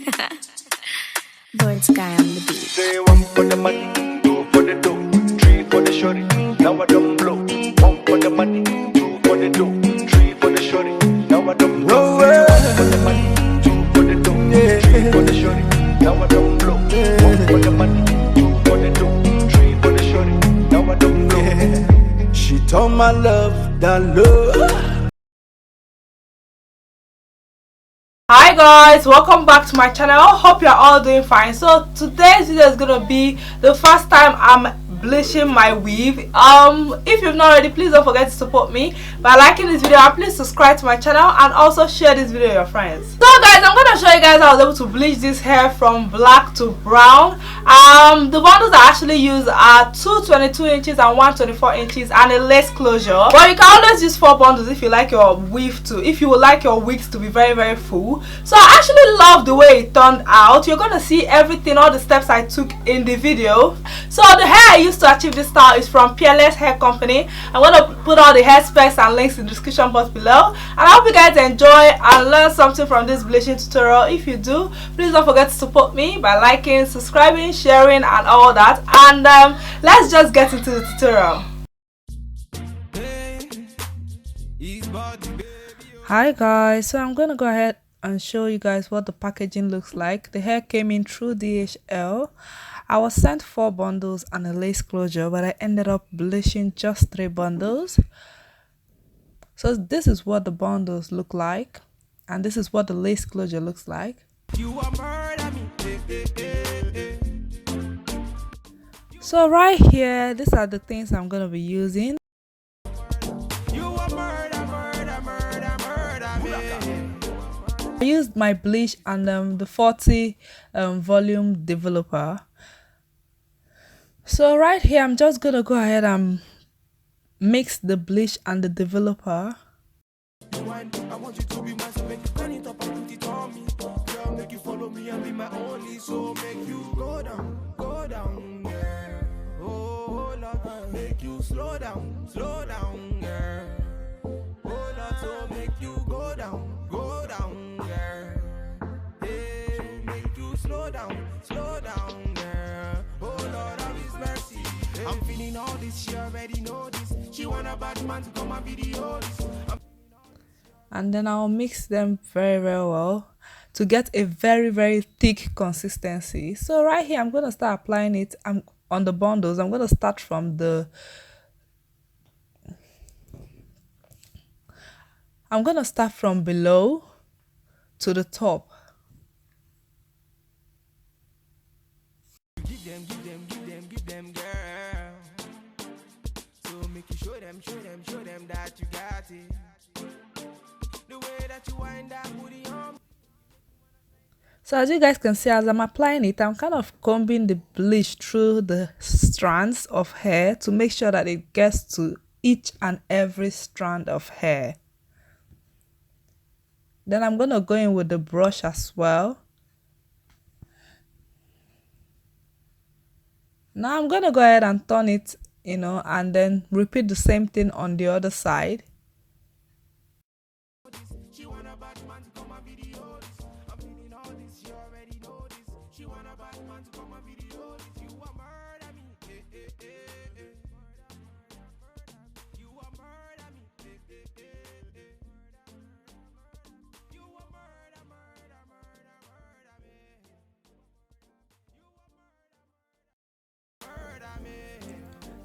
Bird sky on the beat. Say one for the money, two for the dough, three for the shorty. Now I don't blow. One for the money, two for the dough, three for the shorty. Now I don't blow. Say one for the money, two for the dough, three for the shorty. Now I don't blow. One for the money, two for the dough, three for the shorty. Now I don't blow. She told my love that love. Hi guys, welcome back to my channel. Hope you're all doing fine. So today's video is gonna be the first time I'm bleaching my weave. If you've not already, please don't forget to support me by liking this video and please subscribe to my channel and also share this video with your friends. So guys, I'm gonna show you guys how I was able to bleach this hair from black to brown. The bundles I actually use are 222 inches and 124 inches and a lace closure, but you can always use 4 bundles if you like your weave to, if you would like your wigs to be very full. So I actually love the way it turned out. You're gonna see everything, all the steps I took in the video. So the hair I used to achieve this style is from Peerless Hair company. I'm gonna put all the hair specs and links in the description box below, and I hope you guys enjoy and learn something from this bleaching tutorial. If you do, please don't forget to support me by liking, subscribing, sharing and all that. And let's just get into the tutorial. Hi guys, so I'm gonna go ahead and show you guys what the packaging looks like. The hair came in through DHL. I was sent 4 bundles and a lace closure, but I ended up bleaching just 3 bundles. So this is what the bundles look like, and this is what the lace closure looks like. So right here, these are the things I'm gonna be using. I used my bleach and the 40 volume developer. So right here, I'm just gonna go ahead and mix the bleach and the developer. I want you to be my so make you turn it up and put it on me. Girl, make you follow me and be my only. So make you go down, girl. Oh Lord, make you slow down, girl. Oh Lord, so make you go down, girl. Hey, make you slow down, girl. Oh Lord, have His mercy. Hey. I'm feeling all this, she already know this. She want a bad man to come and video this. And then I'll mix them very well to get a very thick consistency. So right here, I'm going to start applying it on the bundles. I'm going to start from below to the top. Give them, girl. So make you show them that you got it. The way that you wind that booty on. So as you guys can see, as I'm applying it, I'm kind of combing the bleach through the strands of hair to make sure that it gets to each and every strand of hair. Then I'm going to go in with the brush as well. Now I'm going to go ahead and turn it, and then repeat the same thing on the other side.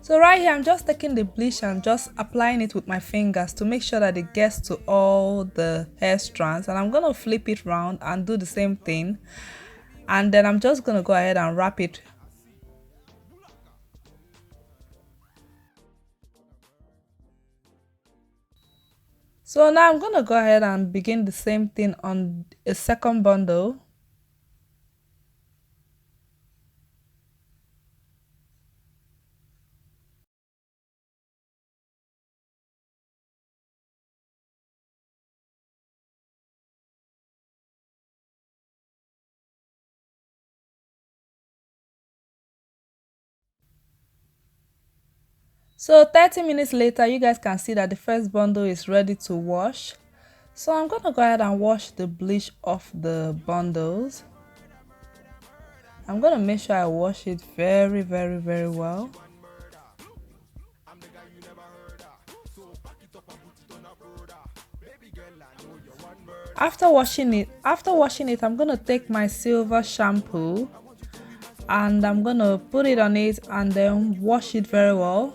So right here, I'm just taking the bleach and just applying it with my fingers to make sure that it gets to all the hair strands. And I'm going to flip it around and do the same thing. And then I'm just going to go ahead and wrap it. So now I'm going to go ahead and begin the same thing on a second bundle. So 30 minutes later, you guys can see that the first bundle is ready to wash. So I'm going to go ahead and wash the bleach off the bundles. I'm gonna make sure I wash it very, very, very well. After washing it, I'm gonna take my silver shampoo and I'm gonna put it on it and then wash it very well.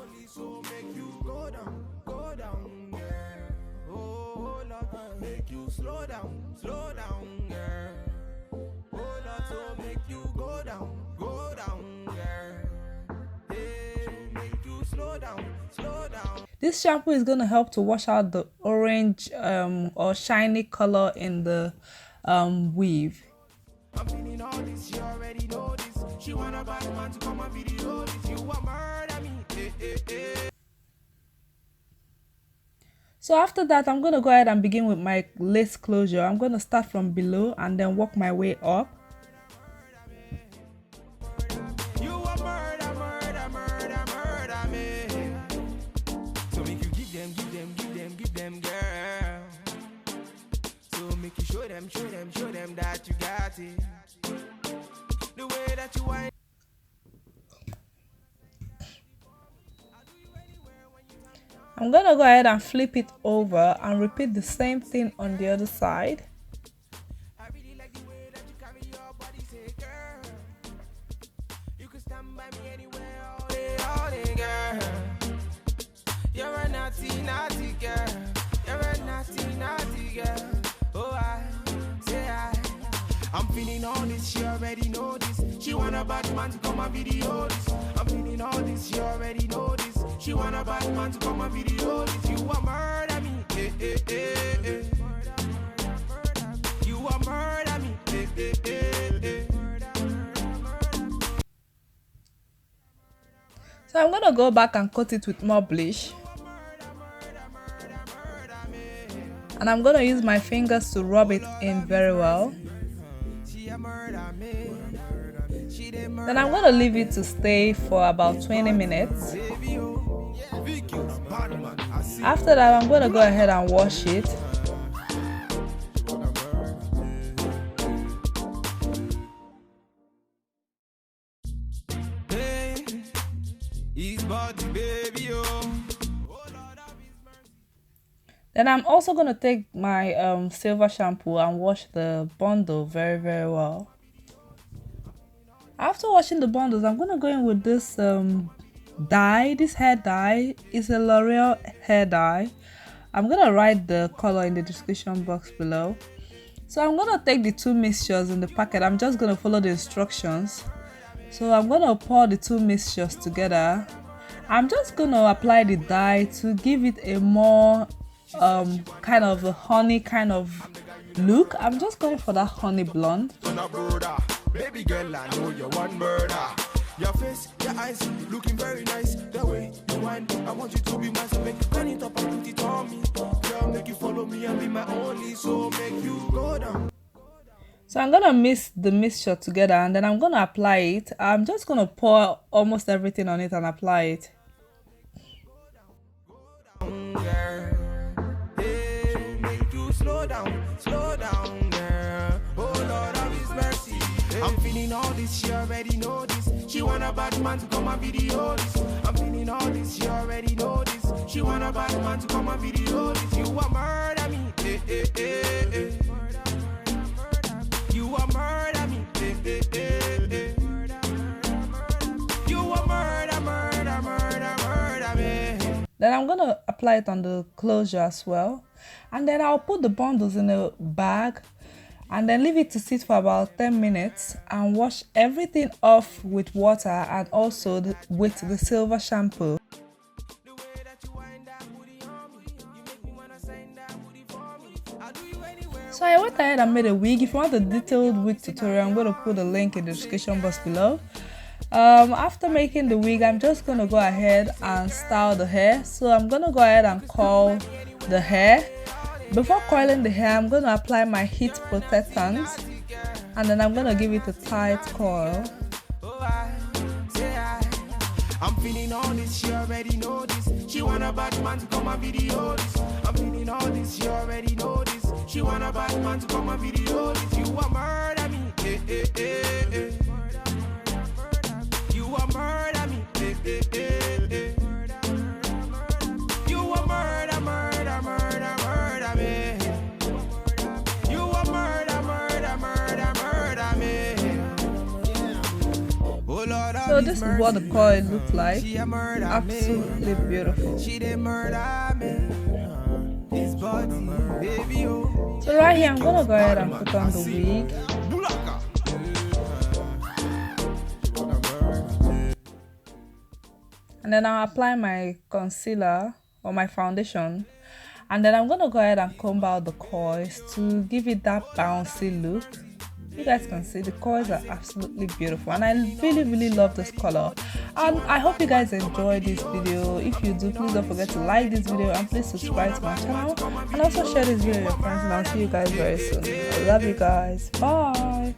This shampoo is going to help to wash out the orange or shiny color in the weave. I'm feeling all this, you already know this. She want a bad man to come and video this. You want murder me. So after that, I'm going to go ahead and begin with my lace closure. I'm going to start from below and then work my way up. Show them that you got it. The way that you want. I'm gonna go ahead and flip it over and repeat the same thing on the other side. I really like the way that you carry your body, say girl. You can stand by me anywhere, all day, girl. You're a naughty, naughty girl. You're a naughty, naughty girl. Oh, I'm feeling all this, she already know this. She want a bad man to come and video this. I'm feeling all this, she already know this. She want a bad man to come and video this. You want murder me, You want murder me, So I'm gonna go back and coat it with more bleach. And I'm gonna use my fingers to rub it in very well. Then I'm going to leave it to stay for about 20 minutes. After that, I'm going to go ahead and wash it. Then I'm also going to take my silver shampoo and wash the bundle very, very well. After washing the bundles, I'm going to go in with this dye. This hair dye is a L'Oreal hair dye. I'm going to write the color in the description box below. So I'm going to take the two mixtures in the packet. I'm just going to follow the instructions. So I'm going to pour the two mixtures together. I'm just going to apply the dye to give it a more kind of a honey kind of look. I'm just going for that honey blonde. Baby girl, I know you want murder. Your face, your eyes, looking very nice. The way you whine, I want you to be mine. So make you turn it up and put it on me. Girl, make you follow me and be my only. So make you go down. So I'm gonna mix the mixture together and then I'm gonna apply it. I'm just gonna pour almost everything on it and apply it. Slow down, girl. Oh Lord, have His mercy. I'm feeling all this, she already know this. She want a bad man to come and video this. I'm feeling all this, she already know this. She want a bad man to come and video this. You want murder me, You want murder me, You want murder me. Then I'm gonna apply it on the closure as well. And then I'll put the bundles in a bag and then leave it to sit for about 10 minutes and wash everything off with water and also with the silver shampoo. So I went ahead and made a wig. If you want a detailed wig tutorial, I'm going to put a link in the description box below. After making the wig, I'm just going to go ahead and style the hair. So I'm going to go ahead and coil the hair. Before coiling the hair, I'm going to apply my heat protectant and then I'm going to give it a tight coil. I'm feeling all this, she already know this. She want a bad man to come and video this. I'm feeling all this, she already know this. She want a bad man to come and video this. You want murder me, So this is what the coil looks like. Absolutely beautiful. So right here I'm gonna go ahead and put on the wig. And then I'll apply my concealer or my foundation. And then I'm gonna go ahead and comb out the coils to give it that bouncy look. You guys can see the coils are absolutely beautiful, and I really love this color. And I hope you guys enjoyed this video. If you do, please don't forget to like this video and please subscribe to my channel, and also share this video with your friends, and I'll see you guys very soon. I love you guys. Bye.